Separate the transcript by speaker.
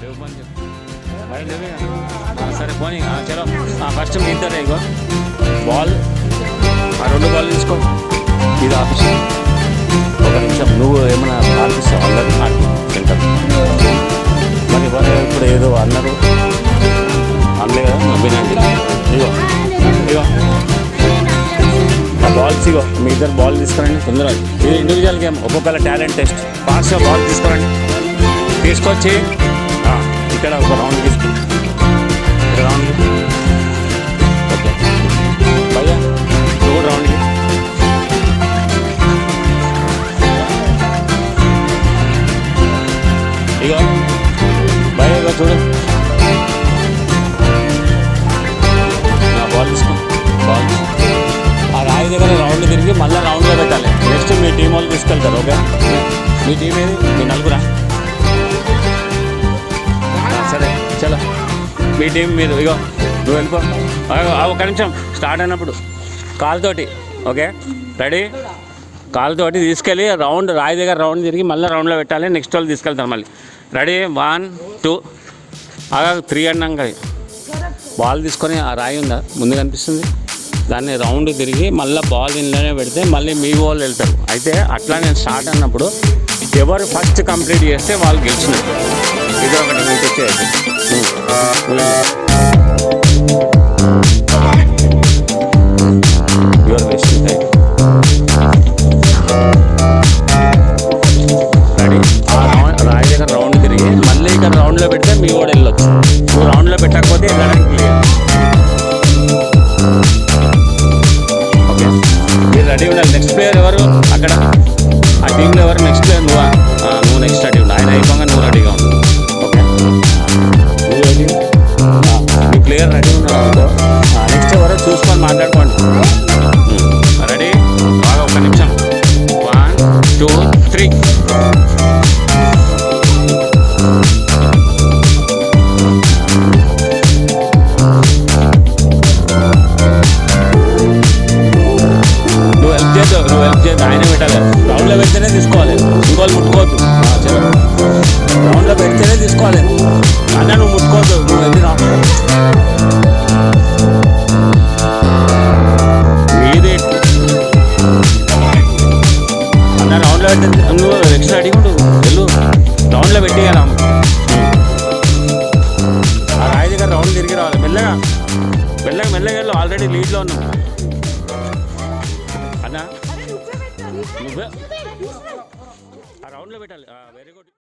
Speaker 1: లేవు పని చెప్పు అరే లేవే సరే పోనీ చలో ఫస్ట్ మీ ఇద్దరే ఇగో బాల్ ఆ 2 బాల్ తీసుకో ఇది ఆఫీస్ ఒక నిమిషం నువ్వు ఏమైనా ఆడిపిస్తావు అందరు ఆడి సెంటర్ మరి ఇవ్వలే ఇప్పుడు ఏదో అన్నారు అనలే కదా నవ్వినండి ఇగో ఇగో ఆ బాల్స్ ఇగో మీ ఇద్దరు బాల్ తీసుకురండి తొందరగా ఇది ఇండివిజువల్ గేమ్ ఒక్కొక్కళ్ళ టాలెంట్ టెస్ట్ ఫాస్ట్గా బాల్ తీసుకురండి తీసుకొచ్చి ఇక్కడ ఒక రౌండ్ తీసుకు ఇక్కడ రౌండ్ ఓకే భయ్యా నువ్వు కూడా రౌండ్కి ఇగో భయ్యా ఇగో చూడు నా బాల్ తీసుకో బాల్ ఆ రాయి దగ్గర రౌండ్ తిరిగి మళ్ళీ రౌండ్లో పెట్టాలి నెక్స్ట్ మీ టీం వాళ్ళు తీసుకెళ్తారు ఓకే మీ టీం ఏది మీ నలుగురా సరే చలో మీ టీం మీరు ఇగో నువ్వు వెళ్ళిపో ఒక నిమిషం స్టార్ట్ అయినప్పుడు కాలుతోటి ఓకే రెడీ కాలుతోటి తీసుకెళ్ళి రౌండ్ రాయి దగ్గర రౌండ్ తిరిగి మళ్ళీ రౌండ్లో పెట్టాలి నెక్స్ట్ వాళ్ళు తీసుకెళ్తారు మళ్ళీ రెడీ 1 2 3 అన్నాక బాల్ తీసుకొని ఆ రాయి ఉందా ముందు కనిపిస్తుంది దాన్ని రౌండ్ తిరిగి మళ్ళీ బాల్ ఇంట్లోనే పెడితే మళ్ళీ మీ వాళ్ళు వెళ్తారు అయితే అట్లా నేను స్టార్ట్ అన్నప్పుడు ఎవరు ఫస్ట్ కంప్లీట్ చేస్తే వాళ్ళు గెలిచినట్టు ఇది ఒకటి మీకు వచ్చేది యువర్ బెస్ట్ టైం రెడీ రాయి దగ్గర రౌండ్ తిరిగి మళ్ళీ ఇక్కడ రౌండ్లో పెడితే మీ కూడా వెళ్ళొచ్చు నువ్వు రౌండ్లో పెట్టకపోతే వెళ్ళడానికి లేదు ఓకే మీరు రెడీ ఉండాలి నెక్స్ట్ ప్లేయర్ ఎవరు అక్కడ ఆ టీంలో ఎవరు నెక్స్ట్ ప్లేయర్ నువ్వు నెక్స్ట్ రెడీ ఉండాలి ఆయన అయిపోగా నువ్వు రెడీగా ఉండు ఓకే నువ్వు రెడీ మీ ప్లేయర్ రెడీ ఉన్నాడు నెక్స్ట్ ఎవరో చూసుకొని మాట్లాడుకోండి రెడీ బాగా ఒక నిమిషం 1 2 3 నువ్వు హెల్ప్ చేయదు ఆయనే పెట్టాలి రౌండ్లో పెడితేనే తీసుకోవాలి ఇంకోళ్ళు ముట్టుకోవద్దు చలో రౌండ్లో పెడితేనే తీసుకోవాలి అన్న నువ్వు ముట్టుకోవద్దు నువ్వు వెళ్ళి రా మీది అన్న రౌండ్లో పెట్టి నువ్వు ఎక్స్ట్రా అడిగి వెళ్ళు రౌండ్లో పెట్టి కదా ఆ రాయి దగ్గర రౌండ్ తిరిగి రావాలి మెల్లగా మెల్లగా మెల్లగా వెళ్ళు ఆల్రెడీ లీడ్లో ఉన్నావు అన్న నువ్వే ఆ రౌండ్లో పెట్టాలి వెరీ గుడ్